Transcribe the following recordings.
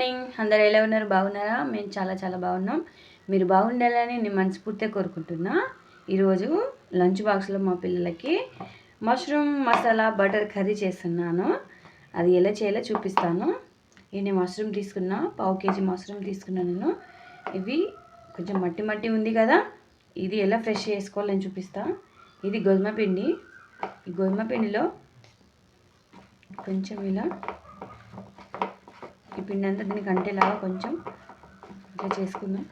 Morning అందరు ఎలా ఉన్నారు? బాగున్నారా? మేము చాలా బాగున్నాం. మీరు బాగుండాలని నేను మనస్ఫూర్తిగా కోరుకుంటున్నా. ఈరోజు లంచ్ బాక్స్లో మా పిల్లలకి మష్రూమ్ మసాలా బటర్ కర్రీ చేస్తున్నాను. అది ఎలా చేయాలో చూపిస్తాను. నేను మష్రూమ్ తీసుకున్నా, 1/2 kg మష్రూమ్ తీసుకున్నాను నేను. ఇవి కొంచెం మట్టి ఉంది కదా, ఇది ఎలా ఫ్రెష్ చేసుకోవాలో నేను చూపిస్తాను. ఇది గోధుమ పిండి. ఈ గోధుమ పిండిలో కొంచెం ఇలా ఈ పిండి అంతా దీనికి అంటేలాగా కొంచెం ఇట్లా చేసుకుందాం.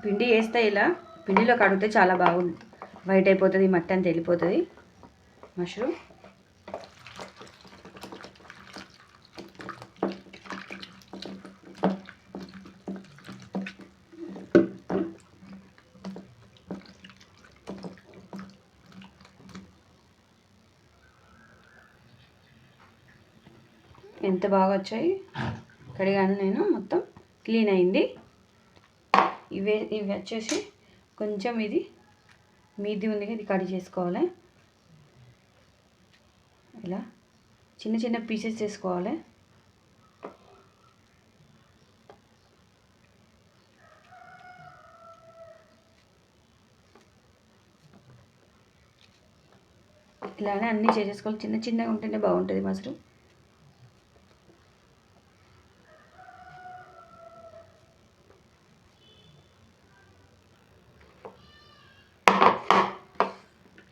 పిండి వేస్తే ఇలా పిండిలో కడిగితే చాలా బాగుంది, వైట్ అయిపోతుంది, మట్టి అంతా వెళ్ళిపోతుంది మష్రూమ్. ఎంత బాగా వచ్చాయి. కడిగాను నేను, మొత్తం క్లీన్ అయింది. ఇవి వచ్చేసి కొంచెం ఇది మీది ఉంది, ఇది కట్ చేసుకోవాలి. ఇలా చిన్న పీసెస్ చేసుకోవాలి. ఇలానే అన్నీ చేసేసుకోవాలి. చిన్నగా ఉంటేనే బాగుంటుంది మష్రూమ్.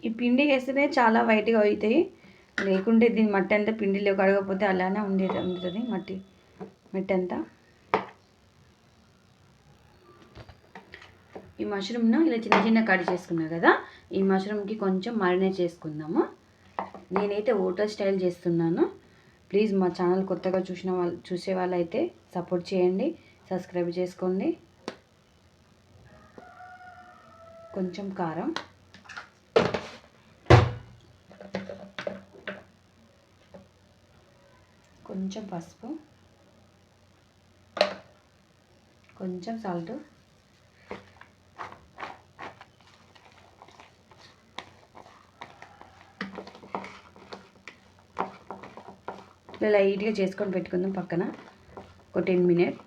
ఈ పిండి వేస్తేనే చాలా వైట్గా అవుతాయి, లేకుంటే దీని మట్టి అంతా పిండిలో కడగకపోతే అలానే ఉంటుంది మట్టి అంతా. ఈ మష్రూమ్ను ఇలా చిన్న కట్ చేసుకున్నా కదా, ఈ మష్రూమ్కి కొంచెం మారినేట్ చేసుకుందాము. నేనైతే హోటల్ స్టైల్ చేస్తున్నాను. ప్లీజ్ మా ఛానల్ కొత్తగా చూసే వాళ్ళైతే సపోర్ట్ చేయండి, సబ్స్క్రైబ్ చేసుకోండి. కొంచెం కారం, కొంచెం పసుపు, కొంచెం సాల్ట్, ఇలా లైట్గా చేసుకొని పెట్టుకుందాం పక్కన ఒక 10 minutes.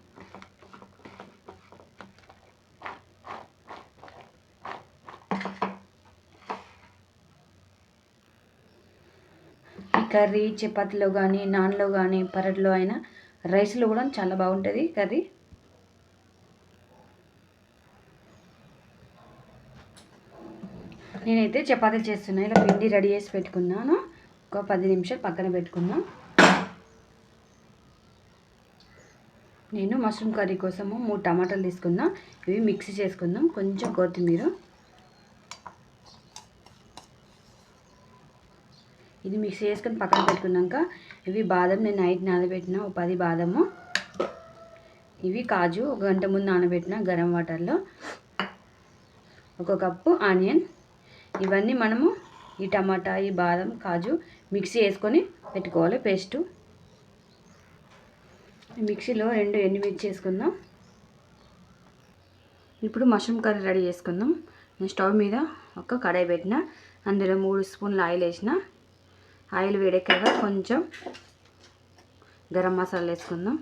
కర్రీ చపాతీలో కానీ, నాన్లో కానీ, పరట్లో అయినా, రైస్లో కూడా చాలా బాగుంటుంది కర్రీ. నేనైతే చపాతీలు చేస్తున్నాను. ఇలా పిండి రెడీ చేసి పెట్టుకున్నాను. ఒక 10 నిమిషాలు పక్కన పెట్టుకున్నాం. నేను మష్రూమ్ కర్రీ కోసము 3 టమాటాలు తీసుకున్నా. ఇవి మిక్సీ చేసుకుందాం. కొంచెం కొత్తిమీర, ఇది మిక్సీ చేసుకొని పక్కన పెట్టుకున్నాక, ఇవి బాదం నేను నైట్ నానబెట్టిన, ఒక 10 బాదము. ఇవి కాజు 1 గంట ముందు నానబెట్టిన గరం వాటర్లో. 1 కప్పు ఆనియన్. ఇవన్నీ మనము ఈ టమాటా, ఈ బాదం, కాజు మిక్సీ వేసుకొని పెట్టుకోవాలి పేస్టు. మిక్సీలో 2 ఎండుమిర్చి వేసుకుందాం. ఇప్పుడు మష్రూమ్ కర్రీ రెడీ చేసుకుందాం. నేను స్టవ్ మీద ఒక కడాయి పెట్టిన, అందులో 3 స్పూన్ల ఆయిల్ వేసిన. ఆయిల్ వేడెక్కాక కొంచెం గరం మసాలా వేసుకుందాం.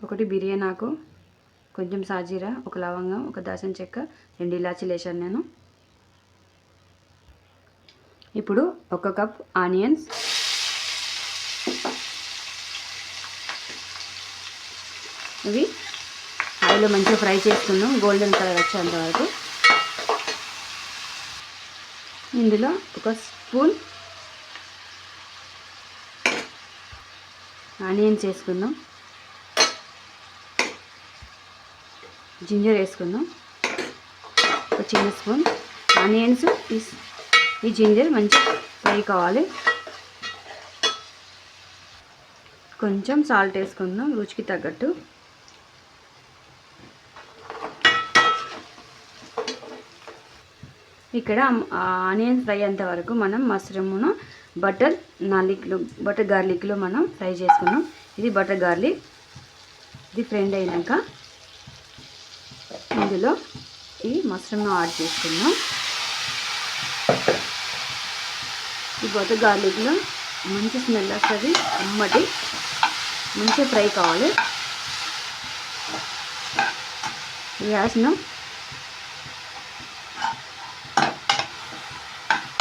1 బిర్యానీ ఆకు, కొంచెం సాజీరా, 1 లవంగం, 1 దాల్చిన చెక్క, 2 ఇలాచీలు వేసాను నేను. ఇప్పుడు 1 కప్ ఆనియన్స్, ఇవి ఆయిల్లో మంచిగా ఫ్రై చేసుకుందాం, గోల్డెన్ కలర్ వచ్చేంత వరకు. ఇందులో 1 స్పూన్ ఆనియన్స్ వేసుకుందాం. జింజర్ వేసుకుందాం, 1 చిన్న స్పూన్. ఆనియన్స్, ఈ జింజర్ మంచిగా ఫ్రై కావాలి. కొంచెం సాల్ట్ వేసుకుందాం రుచికి తగ్గట్టు. ఇక్కడ ఆనియన్స్ ఫ్రై అయ్యేంత వరకు మనం మష్రూమ్ను బటర్ గార్లిక్లో మనం ఫ్రై చేసుకున్నాం. ఇది బటర్ గార్లిక్. ఇది ఫ్రై అయినాక ఇందులో ఈ మష్రూమ్ను యాడ్ చేసుకుందాం. ఈ బటర్ గార్లిక్లో మంచి స్మెల్ వస్తుంది. అమ్మటి మంచిగా ఫ్రై కావాలి. గ్యాస్ను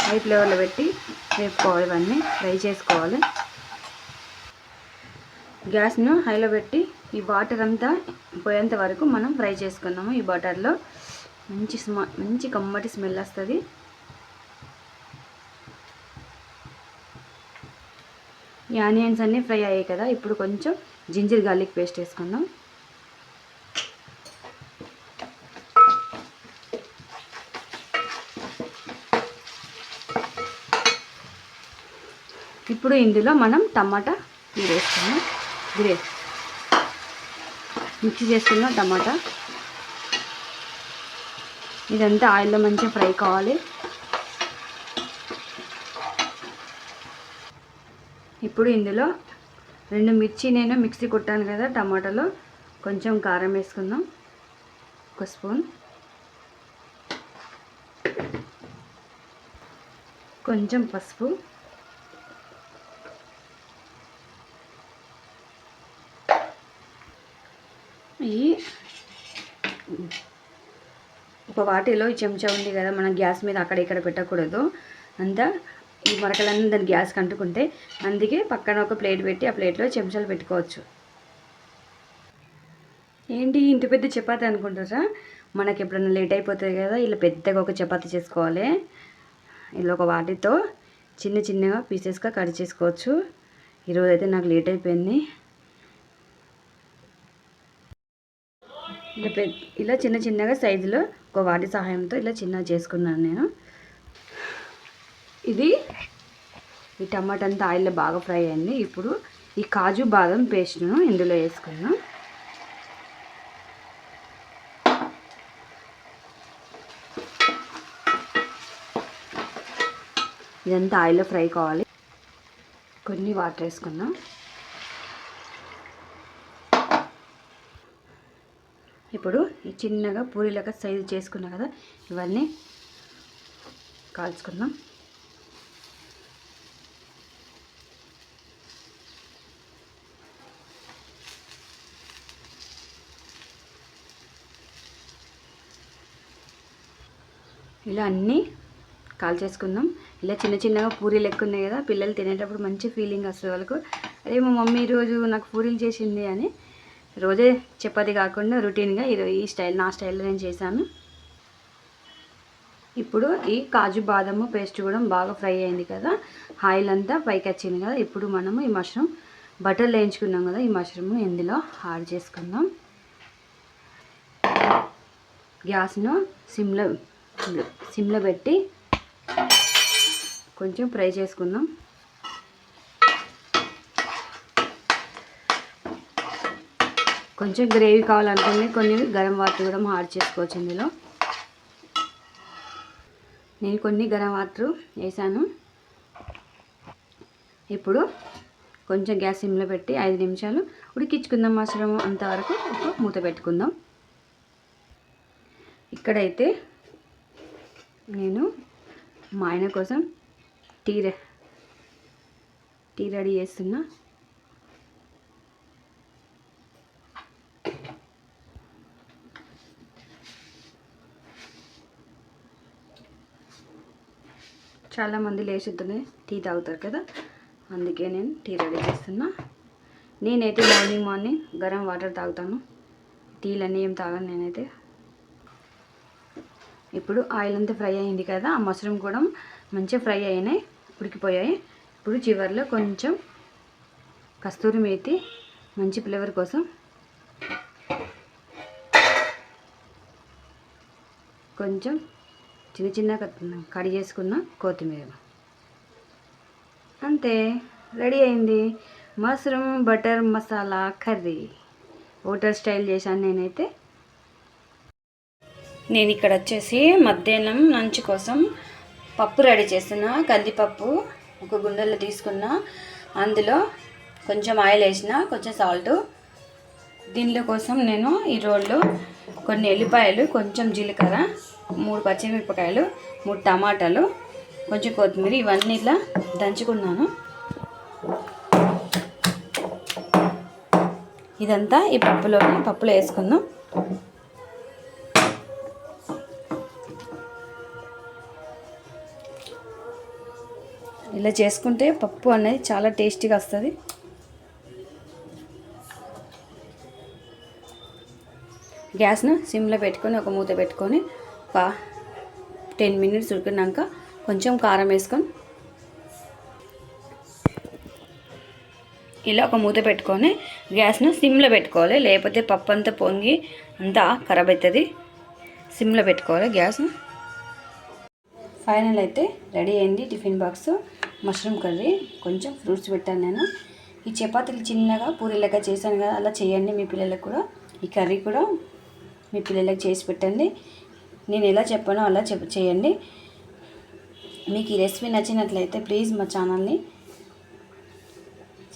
హై ఫ్లేవర్లో పెట్టి వేపుకోవాలి. ఇవన్నీ ఫ్రై చేసుకోవాలి. గ్యాస్ను హైలో పెట్టి ఈ వాటర్ అంతా పోయేంత వరకు మనం ఫ్రై చేసుకున్నాము. ఈ బటర్లో మంచి కమ్మటి స్మెల్ వస్తుంది. ఈ ఆనియన్స్ అన్నీ ఫ్రై అయ్యాయి కదా, ఇప్పుడు కొంచెం జింజర్ గార్లిక్ పేస్ట్ వేసుకుందాం. ఇప్పుడు ఇందులో మనం టమాటా వేసుకున్నాం. మిక్స్ చేసుకున్న టమాటా ఇదంతా ఆయిల్లో మంచిగా ఫ్రై కావాలి. ఇప్పుడు ఇందులో 2 మిర్చి నేను మిక్సీ కొట్టాను కదా టమాటాలో, కొంచెం కారం వేసుకుందాం. 1 స్పూన్, కొంచెం పసుపు, ఒక వాటిలో ఈ చెంచా ఉంది కదా, మనం గ్యాస్ మీద అక్కడ ఇక్కడ పెట్టకూడదు. అంతా ఈ మరకలన్నీ దాని గ్యాస్కి అంటుకుంటే, అందుకే పక్కన ఒక ప్లేట్ పెట్టి ఆ ప్లేట్లో చెంచాలు పెట్టుకోవచ్చు. ఏంటి ఇంత పెద్ద చపాతీ అనుకుంటారా? మనకి ఎప్పుడైనా లేట్ అయిపోతుంది కదా, ఇలా పెద్దగా ఒక చపాతీ చేసుకోవాలి. ఇలా ఒక వాటితో చిన్నగా పీసెస్గా కట్ చేసుకోవచ్చు. ఈరోజు అయితే నాకు లేట్ అయిపోయింది. ఇలా చిన్నగా సైజులో ఒక వాటి సహాయంతో ఇలా చిన్నగా చేసుకున్నాను నేను. ఈ టమాటా అంతా ఆయిల్లో బాగా ఫ్రై అయింది. ఇప్పుడు ఈ కాజు బాదం పేస్ట్ను ఇందులో వేసుకున్నాం. ఇదంతా ఆయిల్లో ఫ్రై కావాలి. కొన్ని వాటర్ వేసుకున్నాం. ఇప్పుడు ఈ చిన్నగా పూరీలాగా సైజు చేసుకున్నా కదా, ఇవన్నీ కాల్చుకుందాం. ఇలా అన్నీ కాల్చేసుకుందాం. ఇలా చిన్నగా పూరీలు ఎక్కువ ఉన్నాయి కదా, పిల్లలు తినేటప్పుడు మంచి ఫీలింగ్ వస్తుంది వాళ్ళకు. అరే మా మమ్మీ ఈరోజు నాకు పూరీలు చేసింది అని. రోజే చపాతీ కాకుండా రొటీన్గా ఈ స్టైల్, నా స్టైల్లో నేను చేశాను. ఇప్పుడు ఈ కాజు బాదము పేస్ట్ కూడా బాగా ఫ్రై అయింది కదా, ఆయిల్ అంతా పైకి వచ్చింది కదా. ఇప్పుడు మనము ఈ మష్రూమ్ బటర్లో వేయించుకున్నాం కదా, ఈ మష్రూమ్ ఇందులో యాడ్ చేసుకుందాం. గ్యాస్ను సిమ్లో పెట్టి కొంచెం ఫ్రై చేసుకుందాం. కొంచెం గ్రేవీ కావాలనుకుని కొన్ని గరం వాటర్ కూడా యాడ్ చేసుకోవచ్చు ఇందులో. నేను కొన్ని గరం వాటర్ వేసాను. ఇప్పుడు కొంచెం గ్యాస్ సిమ్లో పెట్టి 5 నిమిషాలు ఉడికించుకుందాం. మష్రూమ్ అంతవరకు ఒక మూత పెట్టుకుందాం. ఇక్కడైతే నేను మా ఆయన కోసం టీ రెడీ చేస్తున్నా. చాలామంది లేచుతూనే టీ తాగుతారు కదా, అందుకే నేను టీ రెడీ చేస్తున్నా. నేనైతే మార్నింగ్ గరం వాటర్ తాగుతాను, టీలన్నీ ఏం తాగాను నేనైతే. ఇప్పుడు ఆయిల్ అంతా ఫ్రై అయింది కదా, ఆ మష్రూమ్ కూడా మంచిగా ఫ్రై అయినాయి, ఉడికిపోయాయి. ఇప్పుడు చివరిలో కొంచెం కస్తూరి మేతి మంచి ఫ్లేవర్ కోసం, కొంచెం చిన్నగా కట్ చేసుకున్న కొత్తిమీర. అంతే, రెడీ అయింది mushroom butter masala curry. Hotel style చేశాను నేనైతే. నేను ఇక్కడ వచ్చేసి మధ్యాహ్నం లంచ్ కోసం పప్పు రెడీ చేస్తున్నా. కందిపప్పు ఒక గుండెలో తీసుకున్నా, అందులో కొంచెం ఆయిల్ వేసిన, కొంచెం సాల్ట్. దీనిలో కోసం నేను ఈ రోల్లో కొన్ని ఎల్లిపాయలు, కొంచెం జీలకర్ర, 3 పచ్చిమిరపకాయలు, 3 టమాటాలు, కొంచెం కొత్తిమీర, ఇవన్నీ ఇలా దంచుకున్నాను. ఇదంతా ఈ పప్పులో వేసుకుందాం. ఇలా చేసుకుంటే పప్పు అనేది చాలా టేస్టీగా వస్తుంది. గ్యాస్ను సిమ్లో పెట్టుకొని ఒక మూత పెట్టుకొని ఒక 10 మినిట్స్ ఉడికినాక కొంచెం కారం వేసుకొని ఇలా ఒక మూత పెట్టుకొని గ్యాస్ను సిమ్లో పెట్టుకోవాలి, లేకపోతే పప్పు అంతా పొంగి అంతా ఖరాబ్ అవుతుంది. సిమ్లో పెట్టుకోవాలి గ్యాస్ను. ఫైనల్ అయితే రెడీ అయింది టిఫిన్ బాక్స్. మష్రూమ్ కర్రీ, కొంచెం ఫ్రూట్స్ పెట్టాను నేను. ఈ చపాతీలు చిన్నగా పూరీలాగా చేశాను కదా, అలా చేయండి మీ పిల్లలకు కూడా. ఈ కర్రీ కూడా మీ పిల్లలకు చేసి పెట్టండి. నేను ఎలా చెప్పానో అలా చేయండి. మీకు ఈ రెసిపీ నచ్చినట్లయితే ప్లీజ్ మా ఛానల్ని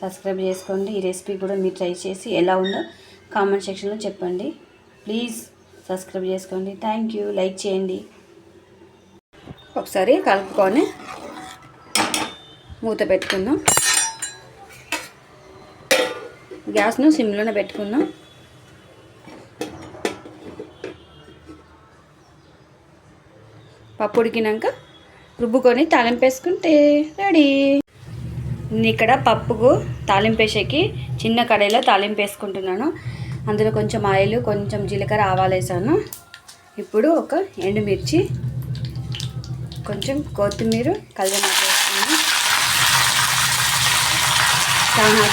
సబ్స్క్రైబ్ చేసుకోండి. ఈ రెసిపీ కూడా మీరు ట్రై చేసి ఎలా ఉందో కామెంట్ సెక్షన్లో చెప్పండి. ప్లీజ్ సబ్స్క్రైబ్ చేసుకోండి. Thank you. లైక్ చేయండి. ఒకసారి కలుపుకొని మూత పెట్టుకుందాం. గ్యాస్ను సిమ్లోనే పెట్టుకుందాం. పప్పు ఉడికినాక రుబ్బుకొని తాలింపు వేసుకుంటే రెడీ. ఇక్కడ పప్పుకు తాలింపు వేసేకి చిన్న కడాయిలో తాలింపు వేసుకుంటున్నాను. అందులో కొంచెం ఆయిల్, కొంచెం జీలకర్ర, ఆవాలు వేసాను. ఇప్పుడు ఒక ఎండుమిర్చి, కొంచెం కొత్తిమీర, కల్లుమాకు వేసుకున్నాను.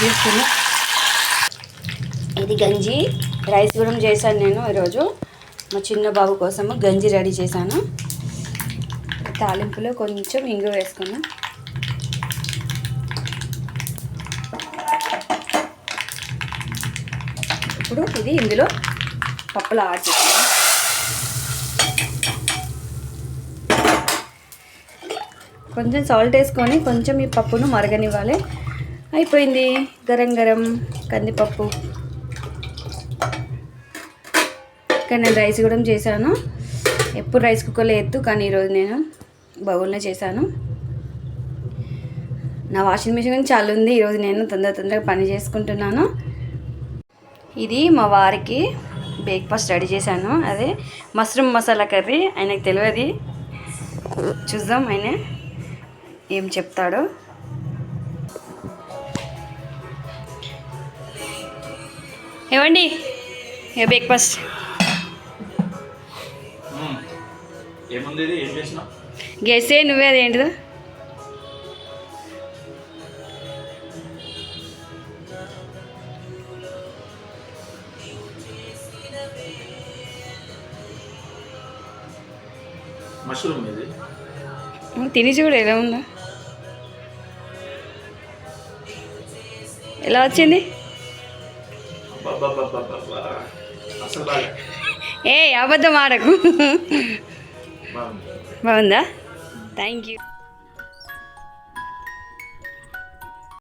తీసుకున్నా. ఇది గంజి రైస్ కూడా చేశాను నేను ఈరోజు. మా చిన్న బాబు కోసము గంజి రెడీ చేశాను. తాలింపులో కొంచెం ఇంగు వేసుకున్నాం. ఇప్పుడు ఇది ఇందులో పప్పులో యాడ్ చేస్తాను. కొంచెం సాల్ట్ వేసుకొని కొంచెం ఈ పప్పును మరగనివ్వాలి. అయిపోయింది గరం గరం కందిపప్పు. ఇక్కడ నేను రైస్ కూడా చేశాను. ఎప్పుడు రైస్ కుక్కర్లో ఎత్తు, కానీ ఈరోజు నేను బౌల్లో చేశాను. నా వాషింగ్ మిషన్ చాలా ఉంది. ఈరోజు నేను తొందరగా పని చేసుకుంటున్నాను. ఇది మా వారికి బ్రేక్ఫాస్ట్ రెడీ చేశాను. అదే మష్రూమ్ మసాలా కర్రీ. ఆయనకు తెలియదు, చూద్దాం ఆయన ఏం చెప్తాడో. ఏమండి బ్రేక్ఫాస్ట్ గెస్సే, నువ్వే అదేంటిదో. మష్రూమ్ ఇది తిని చూడు ఎలా ఉందో, ఎలా వచ్చింది. ఏ అబద్ధం ఆడకు. బాగుందా? Thank you.